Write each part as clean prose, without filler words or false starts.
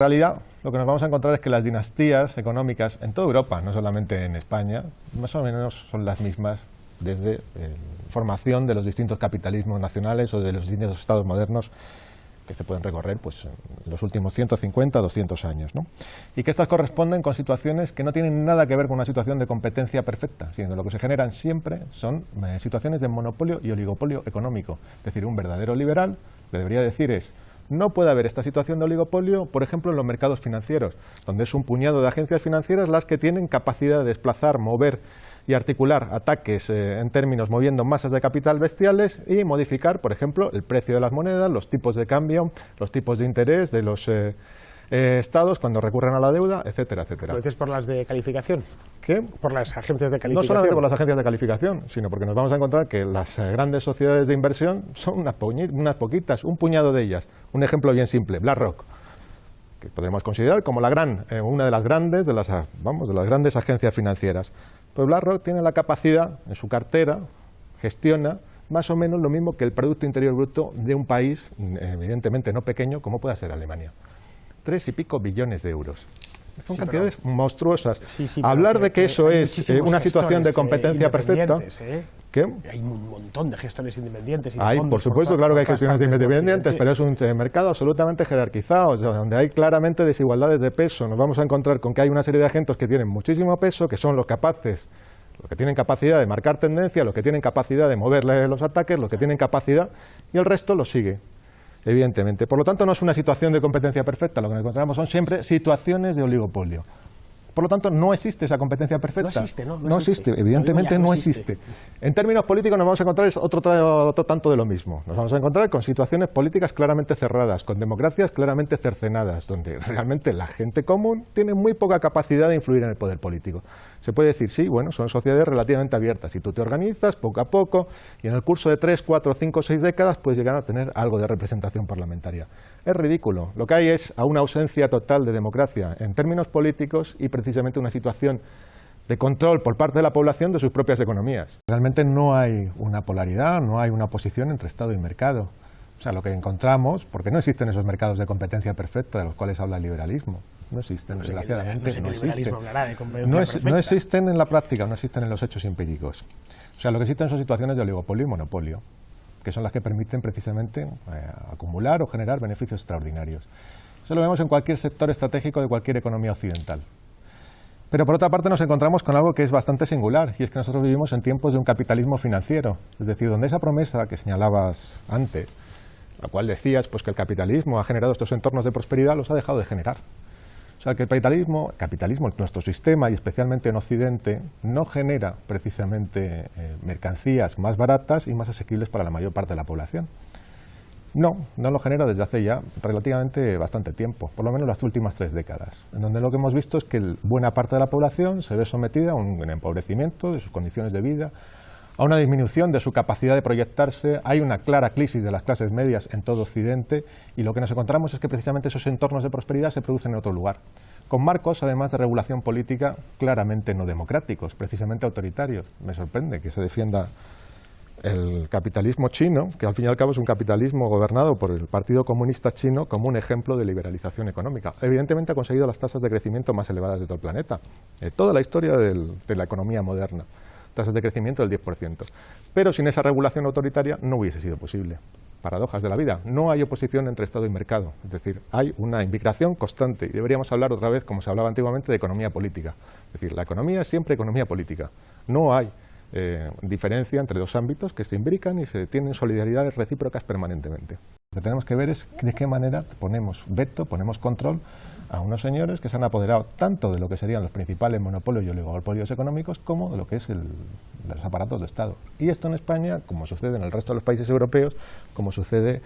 En realidad, lo que nos vamos a encontrar es que las dinastías económicas en toda Europa, no solamente en España, más o menos son las mismas desde la formación de los distintos capitalismos nacionales o de los distintos estados modernos que se pueden recorrer pues, en los últimos 150 o 200 años, ¿no? Y que estas corresponden con situaciones que no tienen nada que ver con una situación de competencia perfecta, sino que lo que se generan siempre son situaciones de monopolio y oligopolio económico. Es decir, un verdadero liberal, lo que debería decir es: no puede haber esta situación de oligopolio, por ejemplo, en los mercados financieros, donde es un puñado de agencias financieras las que tienen capacidad de desplazar, mover y articular ataques en términos moviendo masas de capital bestiales y modificar, por ejemplo, el precio de las monedas, los tipos de cambio, los tipos de interés de los estados cuando recurren a la deuda, etcétera, etcétera. ¿Lo dices por las de calificación? ¿Qué? Por las agencias de calificación. No solamente por las agencias de calificación, sino porque nos vamos a encontrar que las grandes sociedades de inversión son unas poquitas, un puñado de ellas. Un ejemplo bien simple, BlackRock, que podemos considerar como una de las grandes de las grandes agencias financieras. Pues BlackRock tiene la capacidad, en su cartera, gestiona más o menos lo mismo que el Producto Interior Bruto de un país, evidentemente no pequeño, como pueda ser Alemania. 3 y pico billones de euros. Son cantidades monstruosas. Hablar de que eso es una situación de competencia perfecta... ¿Qué? Hay un montón de gestores independientes. Hay, por supuesto, claro que hay gestiones independientes, pero es un mercado absolutamente jerarquizado, donde hay claramente desigualdades de peso. Nos vamos a encontrar con que hay una serie de agentes que tienen muchísimo peso, que son los que tienen capacidad de marcar tendencia, los que tienen capacidad de moverle los ataques, los que tienen capacidad, y el resto los sigue, evidentemente. Por lo tanto, no es una situación de competencia perfecta, lo que nos encontramos son siempre situaciones de oligopolio. Por lo tanto, no existe esa competencia perfecta. No existe, ¿no? No existe, evidentemente no existe. En términos políticos nos vamos a encontrar otro tanto de lo mismo. Nos vamos a encontrar con situaciones políticas claramente cerradas, con democracias claramente cercenadas, donde realmente la gente común tiene muy poca capacidad de influir en el poder político. Se puede decir, sí, bueno, son sociedades relativamente abiertas. Si tú te organizas poco a poco y en el curso de 3, 4, 5, 6 décadas puedes llegar a tener algo de representación parlamentaria. Es ridículo. Lo que hay es una ausencia total de democracia en términos políticos y precisamente una situación de control por parte de la población de sus propias economías. Realmente no hay una polaridad, no hay una oposición entre Estado y mercado. O sea, lo que encontramos, porque no existen esos mercados de competencia perfecta de los cuales habla el liberalismo. No existen, desgraciadamente, no existen. No existen en la práctica, no existen en los hechos empíricos. O sea, lo que existen son situaciones de oligopolio y monopolio, que son las que permiten precisamente acumular o generar beneficios extraordinarios. Eso lo vemos en cualquier sector estratégico de cualquier economía occidental. Pero por otra parte nos encontramos con algo que es bastante singular, y es que nosotros vivimos en tiempos de un capitalismo financiero, es decir, donde esa promesa que señalabas antes, la cual decías pues, que el capitalismo ha generado estos entornos de prosperidad, los ha dejado de generar. O sea, que el capitalismo, nuestro sistema, y especialmente en Occidente, no genera precisamente mercancías más baratas y más asequibles para la mayor parte de la población. No lo genera desde hace ya relativamente bastante tiempo, por lo menos las últimas 3 décadas, en donde lo que hemos visto es que buena parte de la población se ve sometida a un empobrecimiento de sus condiciones de vida, a una disminución de su capacidad de proyectarse. Hay una clara crisis de las clases medias en todo Occidente, y lo que nos encontramos es que precisamente esos entornos de prosperidad se producen en otro lugar, con marcos, además de regulación política, claramente no democráticos, precisamente autoritarios. Me sorprende que se defienda el capitalismo chino, que al fin y al cabo es un capitalismo gobernado por el Partido Comunista Chino, como un ejemplo de liberalización económica. Evidentemente ha conseguido las tasas de crecimiento más elevadas de todo el planeta, toda la historia de la economía moderna. Tasas de crecimiento del 10%. Pero sin esa regulación autoritaria no hubiese sido posible. Paradojas de la vida. No hay oposición entre Estado y mercado. Es decir, hay una inmigración constante. Y deberíamos hablar otra vez, como se hablaba antiguamente, de economía política. Es decir, la economía es siempre economía política. No hay diferencia entre dos ámbitos que se imbrican y se tienen solidaridades recíprocas permanentemente. Lo que tenemos que ver es de qué manera ponemos veto, ponemos control a unos señores que se han apoderado tanto de lo que serían los principales monopolios y oligopolios económicos como de lo que es los aparatos de Estado. Y esto en España, como sucede en el resto de los países europeos, como sucede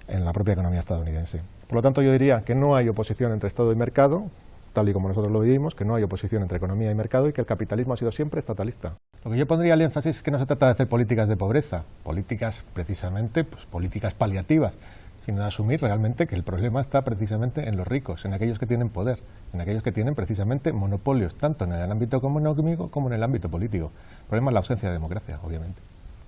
en la propia economía estadounidense. Por lo tanto, yo diría que no hay oposición entre Estado y mercado, tal y como nosotros lo vivimos, que no hay oposición entre economía y mercado y que el capitalismo ha sido siempre estatalista. Lo que yo pondría el énfasis es que no se trata de hacer políticas de pobreza, políticas precisamente, pues políticas paliativas, sino de asumir realmente que el problema está precisamente en los ricos, en aquellos que tienen poder, en aquellos que tienen precisamente monopolios, tanto en el ámbito económico como en el ámbito político. El problema es la ausencia de democracia, obviamente.